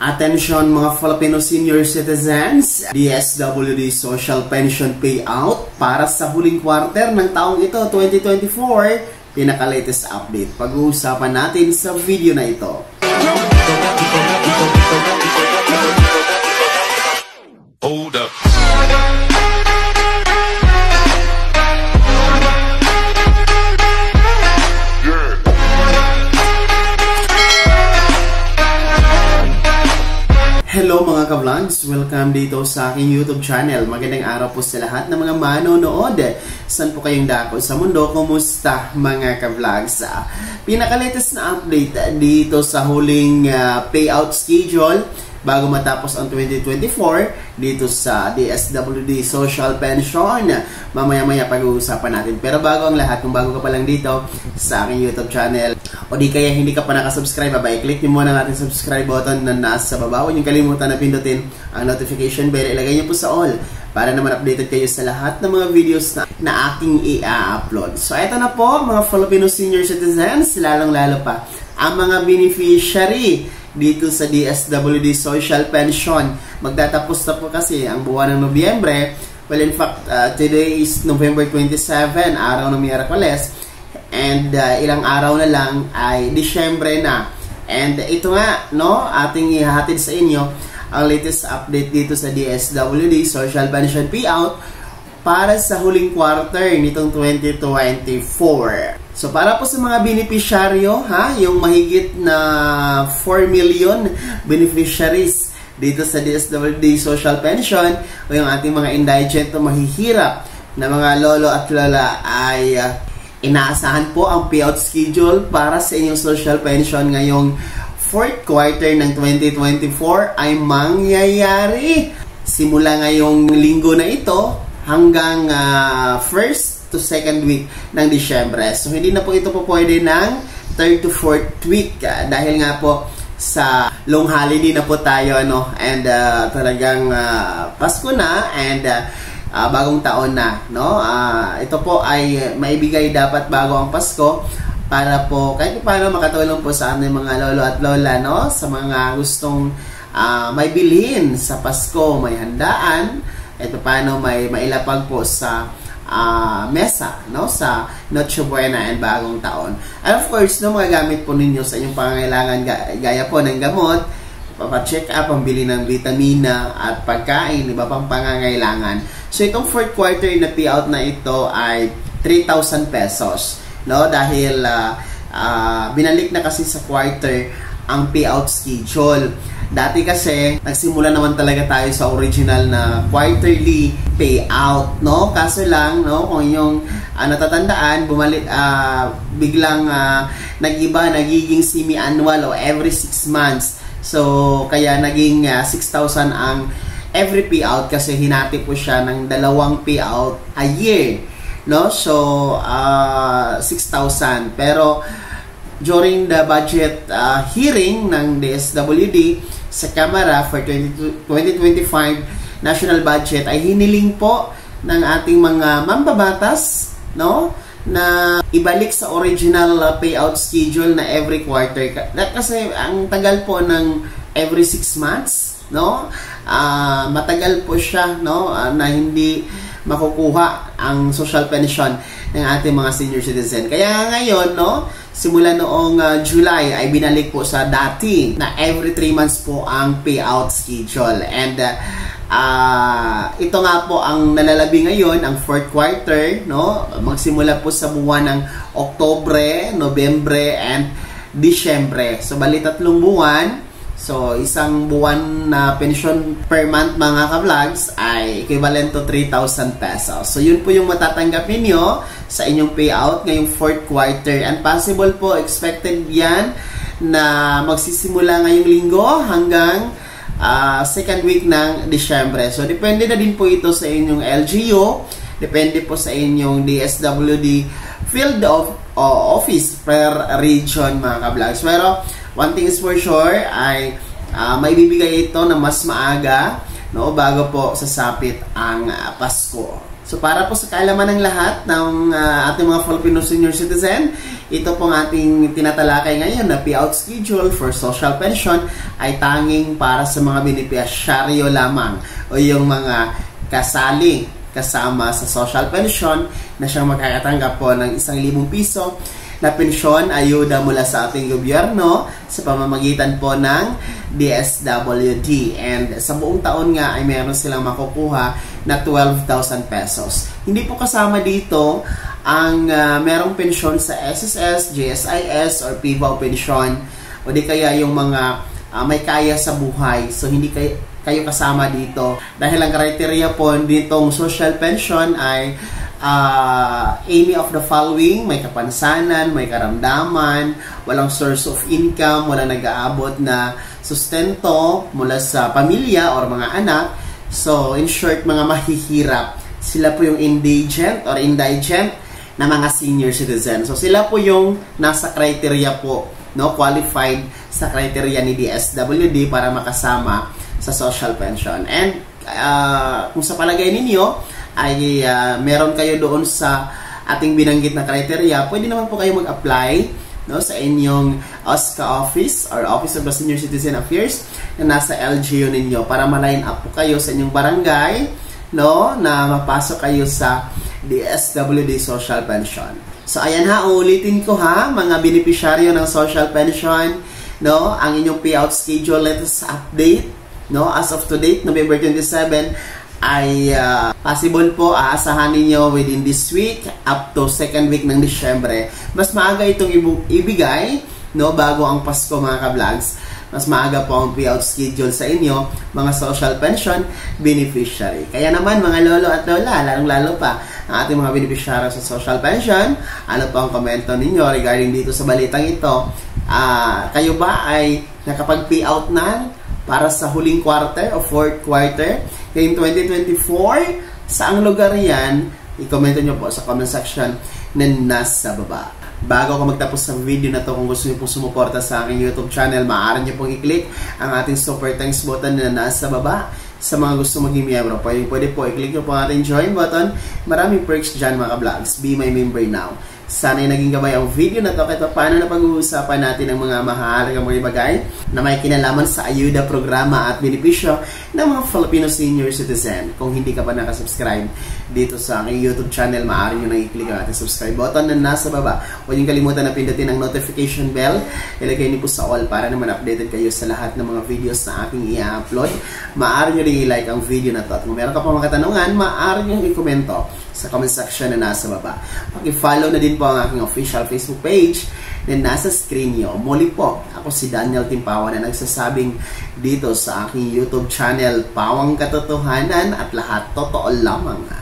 Attention mga Filipino senior citizens, DSWD Social Pension Payout para sa huling quarter ng taong ito, 2024, pinaka-latest update. Pag-uusapan natin sa video na ito. Hold up. Hello mga ka-vlogs! Welcome dito sa aking YouTube channel. Magandang araw po sa lahat ng mga manonood. Saan po kayong dako sa mundo? Kumusta mga ka-vlogs? Pinaka-latest na update dito sa huling payout schedule bago matapos ang 2024 dito sa DSWD Social Pension. Mamaya-maya pag-uusapan natin. Pero bago ang lahat, kung bago ka pa lang dito sa aking YouTube channel o di kaya hindi ka pa nakasubscribe, i-click nyo muna ang ating subscribe button na nasa baba. Huwag nyo kalimutan na pindutin ang notification bell. Ilagay nyo po sa all para naman updated kayo sa lahat ng mga videos na aking i-upload. So eto na po mga Filipino senior citizens, lalong-lalo pa ang mga beneficiary dito sa DSWD Social Pension. Magtatapos na po kasi ang buwan ng Nobyembre. Well, in fact, today is November 27, araw ng Miyerkules. And ilang araw na lang ay Disyembre na. And ito nga, no, ating ihahatid sa inyo ang latest update dito sa DSWD Social Pension Payout para sa huling quarter nitong 2024. So para po sa mga beneficiaryo, yung mahigit na 4 million beneficiaries dito sa DSWD Social Pension o yung ating mga indigent o mahihirap na mga lolo at lola ay inaasahan po ang payout schedule para sa inyong social pension ngayong fourth quarter ng 2024 ay mangyayari simula ngayong linggo na ito hanggang first to second week ng Disyembre. So hindi na po ito po pwede ng third to fourth week dahil nga po sa long holiday na po tayo, ano, and talagang Pasko na and bagong taon na, no? Ito po ay maibigay dapat bago ang Pasko para po kahit paano makatulong po sa ating mga lolo at lola, no? Sa mga gustong may bilhin sa Pasko, may handaan, at paano may mailapag po sa mesa, no, sa Noche Buena and bagong taon. And of course, no, mga gamit po ninyo sa inyong pangangailangan gaya po ng gamot, papacheck up, pambili ng vitamina at pagkain, iba pang pangangailangan. So itong fourth quarter na payout na ito ay 3,000 pesos, no, dahil binalik na kasi sa quarter ang payout schedule. Dati kasi, nagsimula naman talaga tayo sa original na quarterly payout, no? Kaso lang, no, kung yung natatandaan, bumalik, biglang nag-iba, nagiging semi-annual o every 6 months. So, kaya naging 6,000 ang every payout kasi hinati po siya ng dalawang payout a year, no? So, 6,000. Pero, during the budget hearing ng DSWD sa Kamara for 2025 national budget ay hiniling po ng ating mga mambabatas, no, na ibalik sa original payout schedule na every quarter. Kasi ang tagal po ng every 6 months, no, matagal po siya, no, na hindi makukuha ang social pension ng ating mga senior citizen. Kaya ngayon, no, simula noong July ay binalik po sa dati na every 3 months po ang payout schedule. And ito nga po ang nalalabi ngayon, ang fourth quarter, no? Magsimula po sa buwan ng Oktubre, Nobyembre, and Disyembre. So bali 3 buwan. So isang buwan na pension per month mga ka-vlogs ay equivalent to 3,000 pesos. So yun po yung matatanggap ninyo sa inyong payout ngayong fourth quarter. And possible po, expected yan na magsisimula ngayong linggo hanggang second week ng Disyembre. So depende na din po ito sa inyong LGU, depende po sa inyong DSWD field of office per region mga ka-vlogs. Pero one thing is for sure ay may bibigay ito na mas maaga, no, bago po sasapit ang Pasko. So para po sa kaalaman ng lahat ng ating mga Filipino senior citizen, ito pong ating tinatalakay ngayon na payout schedule for social pension ay tanging para sa mga benepisyaryo lamang o yung mga kasali kasama sa social pension na siyang makakatanggap po ng 1,000 piso na pensyon ayuda mula sa ating gobyerno sa pamamagitan po ng DSWD. And sa buong taon nga ay meron silang makukuha na 12,000 pesos. Hindi po kasama dito ang merong pensyon sa SSS, GSIS, or PIVAW pensyon o di kaya yung mga may kaya sa buhay. So hindi kayo kasama dito. Dahil ang criteria po ditong social pension ay any of the following: may kapansanan, may karamdaman, walang source of income, walang nag-aabot na sustento mula sa pamilya or mga anak. So, in short, mga mahihirap. Sila po yung indigent or indigent na mga senior citizen. So, sila po yung nasa criteria po, no, qualified sa criteria ni DSWD para makasama sa social pension. And kung sa palagay ninyo ay meron kayo doon sa ating binanggit na criteria, pwede naman po kayo mag-apply, no, sa inyong OSCA office or Office of the Senior Citizen Affairs na nasa LGU ninyo para ma-line up po kayo sa inyong barangay, no, na mapasok kayo sa DSWD Social Pension. So ayan ha, ulitin ko ha, mga beneficiaryo ng social pension, no, ang inyong payout schedule latest update, no, as of to date, November 27, ay possible po aasahan ninyo within this week up to second week ng Disyembre. Mas maaga itong ibigay, no, bago ang Pasko mga ka-vlogs. Mas maaga po ang payout schedule sa inyo, mga social pension beneficiary. Kaya naman mga lolo at lola, lalong-lalo pa ang ating mga beneficiary sa social pension, ano po ang komento ninyo regarding dito sa balitang ito? Kayo ba ay nakapag-payout na para sa huling quarter o fourth quarter ngayong 2024? Saang lugar yan? I-comment nyo po sa comment section na nasa baba. Bago ako magtapos sa video na to, kung gusto niyo pong sumuporta sa aking YouTube channel, maaari niyo pong i-click ang ating super thanks button na nasa baba. Sa mga gusto maging miyembro, pwede po i-click nyo po ang ating join button. Maraming perks dyan mga vlogs. Be my member now. Sana'y naging gabay ang video na to kahit paano na pag-uusapan natin ang mga mahalagang mga bagay na may kinalaman sa ayuda, programa at benepisyo ng mga Filipino senior citizen. Kung hindi ka pa nakasubscribe dito sa aking YouTube channel, maaari nyo nang i-click ang ating subscribe button na nasa baba. Huwag nyo kalimutan na pindutin ang notification bell. Ilagay niyo po sa all para naman updated kayo sa lahat ng mga videos na aking i-upload. Maaari nyo rin i-like ang video na to. At kung meron ka pa mga katanungan, maaari nyo i-komento sa comment section na nasa baba. Paki-follow na din po ang aking official Facebook page na nasa screen nyo. Muli po, ako si Daniel Timpawa na nagsasabing dito sa aking YouTube channel, Pawang Katotohanan at lahat totoo lamang.